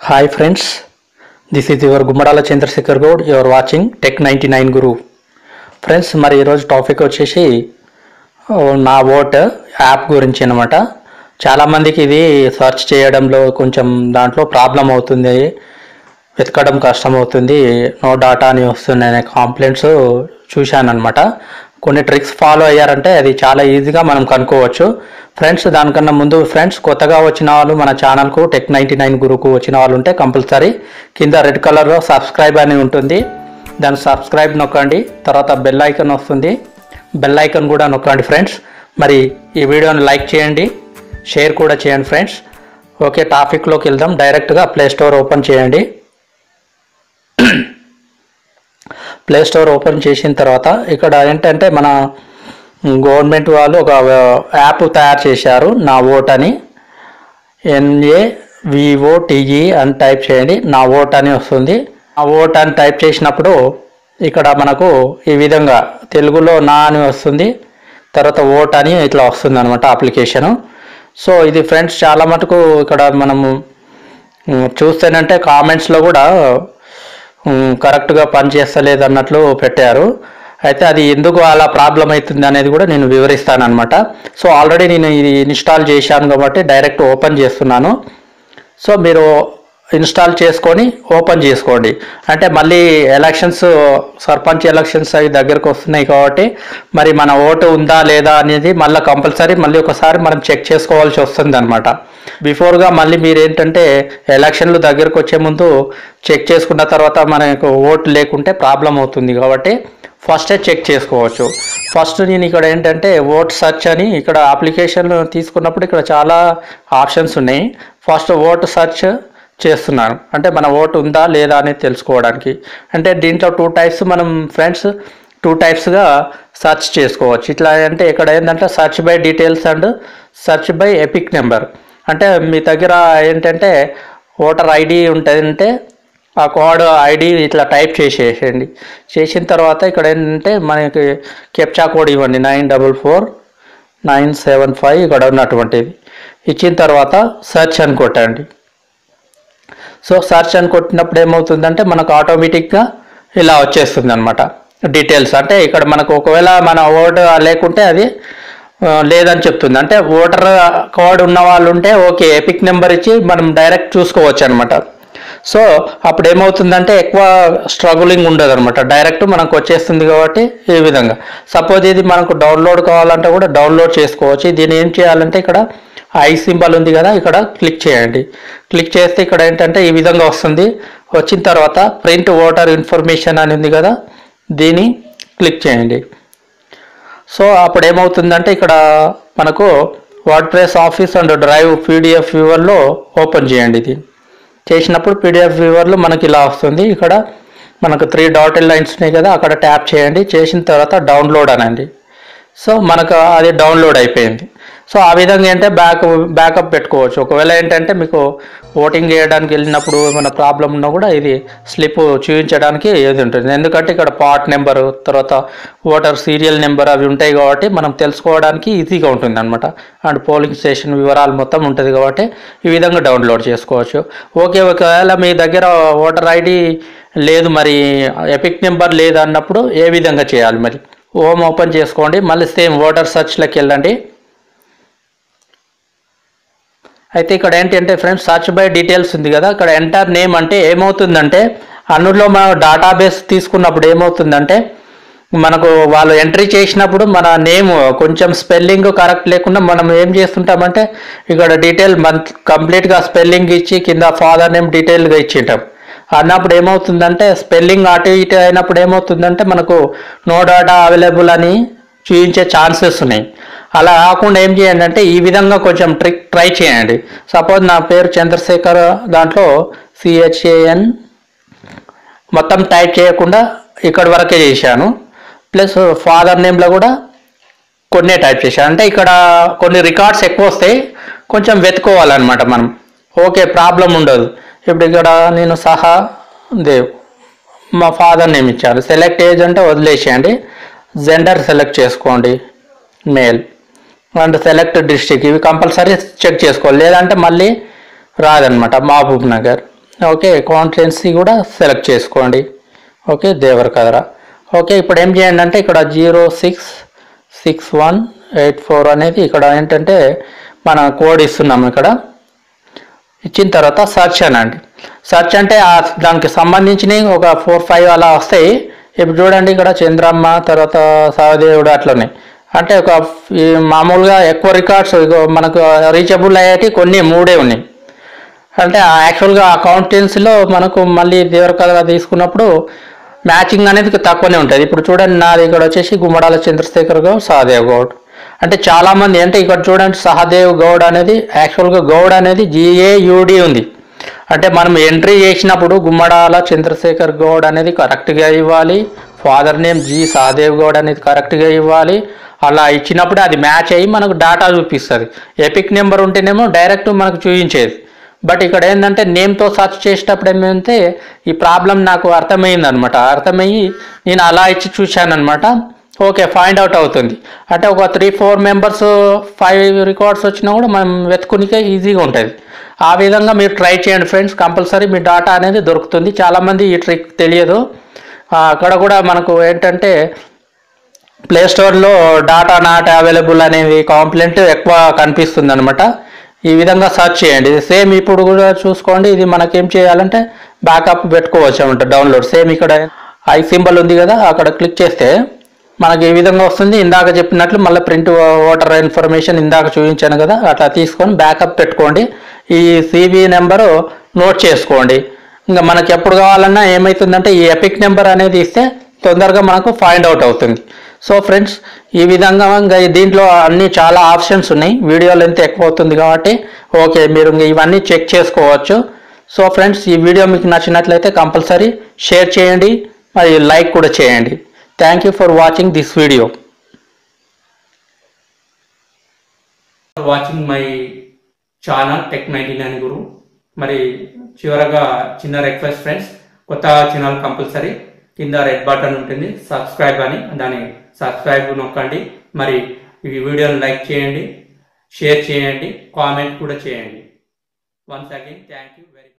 Hi friends, this is your Gumadala Chandrasekhar Gaud. You are watching Tech 99 Guru. Friends మరి ఈరోజు topic వచ్చేసి నా vote app గురించి అనమాట. చాలామందికి ఇది సెర్చ్ చేయడంలో కొంచెం దాంట్లో ప్రాబ్లం అవుతుంది, వెతకడం కష్టం అవుతుంది, నో డాటా అని వస్తున్నాయనే కంప్లైంట్స్ చూశాను అనమాట. కొన్ని ట్రిక్స్ ఫాలో అయ్యారంటే అది చాలా ఈజీగా మనం కనుక్కోవచ్చు. ఫ్రెండ్స్ దానికన్నా ముందు ఫ్రెండ్స్ కొత్తగా వచ్చిన వాళ్ళు మన ఛానల్కు టెక్ 99 గురుకు వచ్చిన వాళ్ళు ఉంటే కంపల్సరీ కింద రెడ్ కలర్లో సబ్స్క్రైబ్ అని ఉంటుంది, దాన్ని సబ్స్క్రైబ్ నొక్కండి. తర్వాత బెల్ ఐకాన్ వస్తుంది, బెల్ ఐకాన్ కూడా నొక్కండి ఫ్రెండ్స్. మరి ఈ వీడియోని లైక్ చేయండి, షేర్ కూడా చేయండి ఫ్రెండ్స్. ఓకే, టాపిక్లోకి వెళ్దాం. డైరెక్ట్గా ప్లే స్టోర్ ఓపెన్ చేయండి. ప్లే స్టోర్ ఓపెన్ చేసిన తర్వాత ఇక్కడ ఏంటంటే మన గవర్నమెంట్ వాళ్ళు ఒక యాప్ తయారు చేశారు, నా ఓట్ అని. NAVOTE అని టైప్ చేయండి, నా ఓట్ అని వస్తుంది. నా ఓట్ అని టైప్ చేసినప్పుడు ఇక్కడ మనకు ఈ విధంగా తెలుగులో నా అని వస్తుంది, తర్వాత ఓట్ అని ఇట్లా వస్తుంది అనమాట అప్లికేషను. సో ఇది ఫ్రెండ్స్ చాలా మటుకు ఇక్కడ మనము చూస్తేనంటే కామెంట్స్లో కూడా కరెక్ట్గా పనిచేస్తలేదు అన్నట్లు పెట్టారు. అయితే అది ఎందుకు అలా ప్రాబ్లం అవుతుంది అనేది కూడా నేను వివరిస్తాను అనమాట. సో ఆల్రెడీ నేను ఇది ఇన్స్టాల్ చేశాను కాబట్టి డైరెక్ట్ ఓపెన్ చేస్తున్నాను. సో మీరు ఇన్స్టాల్ చేసుకొని ఓపెన్ చేసుకోండి. అంటే మళ్ళీ ఎలక్షన్స్, సర్పంచ్ ఎలక్షన్స్ అవి దగ్గరకు వస్తున్నాయి కాబట్టి మరి మన ఓటు ఉందా లేదా అనేది మళ్ళీ కంపల్సరీ మళ్ళీ ఒకసారి మనం చెక్ చేసుకోవాల్సి వస్తుంది అనమాట. బిఫోర్గా మళ్ళీ మీరు ఏంటంటే ఎలక్షన్లు దగ్గరకు వచ్చే ముందు చెక్ చేసుకున్న తర్వాత మనకు ఓటు లేకుంటే ప్రాబ్లం అవుతుంది కాబట్టి ఫస్టే చెక్ చేసుకోవచ్చు. ఫస్ట్ నేను ఇక్కడ ఏంటంటే ఓట్ సర్చ్ అని ఇక్కడ అప్లికేషన్ తీసుకున్నప్పుడు ఇక్కడ చాలా ఆప్షన్స్ ఉన్నాయి. ఫస్ట్ ఓట్ సర్చ్ చేస్తున్నాను, అంటే మన ఓటు ఉందా లేదా అనేది తెలుసుకోవడానికి. అంటే దీంట్లో 2 టైప్స్ మనం ఫ్రెండ్స్ 2 టైప్స్గా సర్చ్ చేసుకోవచ్చు. ఇట్లా అంటే ఇక్కడ ఏంటంటే search by details and search by epic number. అంటే మీ దగ్గర ఏంటంటే ఓటర్ ఐడి ఉంటుందంటే ఆ కోడ్ ఐడి ఇట్లా టైప్ చేసేయండి. చేసిన తర్వాత ఇక్కడ ఏంటంటే మనకి కెప్చా కోడ్ ఇవ్వండి, 944975 ఇక్కడ ఉన్నటువంటిది ఇచ్చిన తర్వాత సర్చ్ అని కొట్టండి. సో సర్చ్ అని కొట్టినప్పుడు ఏమవుతుందంటే మనకు ఆటోమేటిక్గా ఇలా వచ్చేస్తుంది అనమాట డీటెయిల్స్. అంటే ఇక్కడ మనకు ఒకవేళ మన ఓటు లేకుంటే అది లేదని చెప్తుంది. అంటే ఓటర్ కోడ్ ఉన్న వాళ్ళు ఉంటే ఓకే, ఎపిక్ నెంబర్ ఇచ్చి మనం డైరెక్ట్ చూసుకోవచ్చు అనమాట. సో అప్పుడు ఏమవుతుందంటే ఎక్కువ స్ట్రగులింగ్ ఉండదు అనమాట, డైరెక్ట్ మనకు వచ్చేస్తుంది కాబట్టి ఈ విధంగా. సపోజ్ ఇది మనకు డౌన్లోడ్ కావాలంటే కూడా డౌన్లోడ్ చేసుకోవచ్చు. దీన్ని ఏం చేయాలంటే ఇక్కడ ఐ సింబల్ ఉంది కదా, ఇక్కడ క్లిక్ చేయండి. క్లిక్ చేస్తే ఇక్కడ ఏంటంటే ఈ విధంగా వస్తుంది. వచ్చిన తర్వాత ప్రింట్ ఓటర్ ఇన్ఫర్మేషన్ అని ఉంది కదా, దీన్ని క్లిక్ చేయండి. సో అప్పుడు ఏమవుతుందంటే ఇక్కడ మనకు WordPress office and drive PDF వ్యూవర్లో ఓపెన్ చేయండి. ఇది చేసినప్పుడు పీడిఎఫ్ వ్యూవర్లో మనకి ఇలా వస్తుంది. ఇక్కడ మనకు 3 డాటెడ్ లైన్స్ ఉన్నాయి కదా, అక్కడ ట్యాప్ చేయండి. చేసిన తర్వాత డౌన్లోడ్ అనండి. సో మనకు అది డౌన్లోడ్ అయిపోయింది. సో ఆ విధంగా ఏంటంటే బ్యాకప్ పెట్టుకోవచ్చు. ఒకవేళ ఏంటంటే మీకు ఓటింగ్ చేయడానికి వెళ్ళినప్పుడు ఏమైనా ప్రాబ్లం ఉన్నా కూడా ఇది స్లిప్ చూపించడానికి ఏది ఉంటుంది. ఎందుకంటే ఇక్కడ పార్ట్ నెంబరు, తర్వాత ఓటర్ సీరియల్ నెంబర్ అవి ఉంటాయి కాబట్టి మనం తెలుసుకోవడానికి ఈజీగా ఉంటుంది అనమాట. అండ్ పోలింగ్ స్టేషన్ వివరాలు మొత్తం ఉంటుంది కాబట్టి ఈ విధంగా డౌన్లోడ్ చేసుకోవచ్చు. ఓకే, ఒకవేళ మీ దగ్గర ఓటర్ ఐడి లేదు, మరి ఎపిక్ నెంబర్ లేదు అన్నప్పుడు ఏ విధంగా చేయాలి? మరి హోమ్ ఓపెన్ చేసుకోండి, మళ్ళీ సేమ్ ఓటర్ సర్చ్లోకి వెళ్ళండి. అయితే ఇక్కడ ఏంటంటే ఫ్రెండ్స్ సర్చ్ బై డీటెయిల్స్ ఉంది కదా, ఇక్కడ ఎంటర్ నేమ్ అంటే ఏమవుతుందంటే అందులో మనం డేటాబేస్ తీసుకున్నప్పుడు ఏమవుతుందంటే మనకు వాళ్ళు ఎంట్రీ చేసినప్పుడు మన నేమ్ కొంచెం స్పెల్లింగ్ కరెక్ట్ లేకుండా మనం ఏం చేస్తుంటామంటే ఇక్కడ డీటెయిల్ కంప్లీట్గా స్పెల్లింగ్ ఇచ్చి కింద ఫాదర్ నేమ్ డీటెయిల్గా ఇచ్చింటాం. అన్నప్పుడు ఏమవుతుందంటే స్పెల్లింగ్ అటు ఇటు అయినప్పుడు ఏమవుతుందంటే మనకు నో డేటా అవైలబుల్ అని చూపించే ఛాన్సెస్ ఉన్నాయి. అలా కాకుండా ఏం చేయండి అంటే ఈ విధంగా కొంచెం ట్రై చేయండి. సపోజ్ నా పేరు చంద్రశేఖర్, దాంట్లో CHAN మొత్తం టైప్ చేయకుండా ఇక్కడి వరకే చేశాను. ప్లస్ ఫాదర్ నేమ్లో కూడా కొన్నే టైప్ చేశాను. అంటే ఇక్కడ కొన్ని రికార్డ్స్ ఎక్కువ వస్తాయి, కొంచెం వెతుకోవాలన్నమాట మనం. ఓకే, ప్రాబ్లం ఉండదు. ఇప్పుడు ఇక్కడ నేను సహదేవ్ మా ఫాదర్ నేమ్ ఇచ్చాను. సెలెక్ట్ ఏజ్ అంటే వదిలేసేయండి. జెండర్ సెలెక్ట్ చేసుకోండి, మేల్. అండ్ సెలెక్ట్ డిస్ట్రిక్ట్, ఇవి కంపల్సరీ చెక్ చేసుకోవాలి, లేదంటే మళ్ళీ రాదనమాట. మహబూబ్ నగర్ ఓకే, కాన్స్టిట్యున్సీ కూడా సెలెక్ట్ చేసుకోండి. ఓకే, దేవరకద్ర. ఓకే, ఇప్పుడు ఏం చేయండి అంటే ఇక్కడ 066184 అనేది ఇక్కడ ఏంటంటే మన కోడ్ ఇస్తున్నాము. ఇక్కడ ఇచ్చిన తర్వాత సెర్చ్ అనండి. సెర్చ్ అంటే దానికి సంబంధించినవి ఒక 4-5 అలా వస్తాయి. ఇప్పుడు చూడండి ఇక్కడ చంద్రమ్మ తర్వాత సహదేవుడు అట్లనే అంటే ఒక మామూలుగా ఎక్కువ రికార్డ్స్ మనకు రీచబుల్ అయ్యేటి కొన్ని 3 ఉన్నాయి. అంటే యాక్చువల్గా ఆ కాన్స్టిట్యున్సీలో మనకు మళ్ళీ దేవరకద్ర తీసుకున్నప్పుడు మ్యాచింగ్ అనేది తక్కువనే ఉంటుంది. ఇప్పుడు చూడండి నాది ఇక్కడ వచ్చేసి గుమ్మడాల చంద్రశేఖర్ గౌడ్, సహదేవ్ గౌడ్. అంటే చాలామంది అంటే ఇక్కడ చూడండి సహదేవ్ గౌడ్ అనేది యాక్చువల్గా గౌడ్ అనేది GAUD ఉంది. అంటే మనం ఎంట్రీ చేసినప్పుడు గుమ్మడాల చంద్రశేఖర్ గౌడ్ అనేది కరెక్ట్గా ఇవ్వాలి, ఫాదర్ నేమ్ సహదేవ్ గౌడ్ అనేది కరెక్ట్గా ఇవ్వాలి. అలా ఇచ్చినప్పుడు అది మ్యాచ్ అయ్యి మనకు డాటా చూపిస్తుంది. ఎపిక్ నెంబర్ ఉంటేనేమో డైరెక్ట్ మనకు చూపించేది. బట్ ఇక్కడ ఏంటంటే నేమ్తో సర్చ్ చేసేటప్పుడు ఏమంటే ఈ ప్రాబ్లం నాకు అర్థమైందనమాట. అర్థమయ్యి నేను అలా ఇచ్చి చూశానమాట. ఓకే, ఫైండ్ అవుట్ అవుతుంది. అంటే ఒక 3-4 మెంబర్స్ 5 రికార్డ్స్ వచ్చినా కూడా మనం వెతుకునికే ఈజీగా ఉంటుంది. ఆ విధంగా మీరు ట్రై చేయండి ఫ్రెండ్స్, కంపల్సరీ మీ డాటా అనేది దొరుకుతుంది. చాలామంది ఈ ట్రిక్ తెలియదు. అక్కడ కూడా మనకు ఏంటంటే ప్లేస్టోర్లో డాటా నాట్ అవైలబుల్ అనేది కాంప్లైంట్ ఎక్కువ కనిపిస్తుంది అనమాట. ఈ విధంగా సర్చ్ చేయండి. సేమ్ ఇప్పుడు కూడా చూసుకోండి, ఇది మనకేం చేయాలంటే బ్యాకప్ పెట్టుకోవచ్చు అనమాట. డౌన్లోడ్ సేమ్ ఇక్కడ ఐ సింబల్ ఉంది కదా, అక్కడ క్లిక్ చేస్తే మనకి ఈ విధంగా వస్తుంది. ఇందాక చెప్పినట్లు మళ్ళీ ప్రింట్ ఓటర్ ఇన్ఫర్మేషన్ ఇందాక చూపించాను కదా, అట్లా తీసుకొని బ్యాకప్ పెట్టుకోండి. ఈ CV నెంబరు నోట్ చేసుకోండి. ఇంకా మనకి ఎప్పుడు కావాలన్నా ఏమవుతుందంటే ఈ ఎపిక్ నెంబర్ అనేది ఇస్తే తొందరగా మనకు ఫైండ్ అవుట్ అవుతుంది. సో ఫ్రెండ్స్, ఈ విధంగా ఇంకా దీంట్లో అన్ని చాలా ఆప్షన్స్ ఉన్నాయి. వీడియో లెంత్ ఎక్కువ అవుతుంది కాబట్టి ఓకే మీరు ఇవన్నీ చెక్ చేసుకోవచ్చు. సో ఫ్రెండ్స్, ఈ వీడియో మీకు నచ్చినట్లయితే కంపల్సరీ షేర్ చేయండి, మరి లైక్ కూడా చేయండి. Thank you for watching this video. Watching my channel Tech99 Guru. మరి చివరగా చిన్న రిక్వెస్ట్ ఫ్రెండ్స్, కొత్త ఛానల్ కంపల్సరీ కింద రెడ్ బటన్ ఉంటుంది సబ్స్క్రైబ్ అని, దాన్ని సబ్స్క్రైబ్ నొక్కండి. మరి ఈ వీడియోని లైక్ చేయండి, షేర్ చేయండి, కామెంట్ కూడా చేయండి. Once again thank you very much.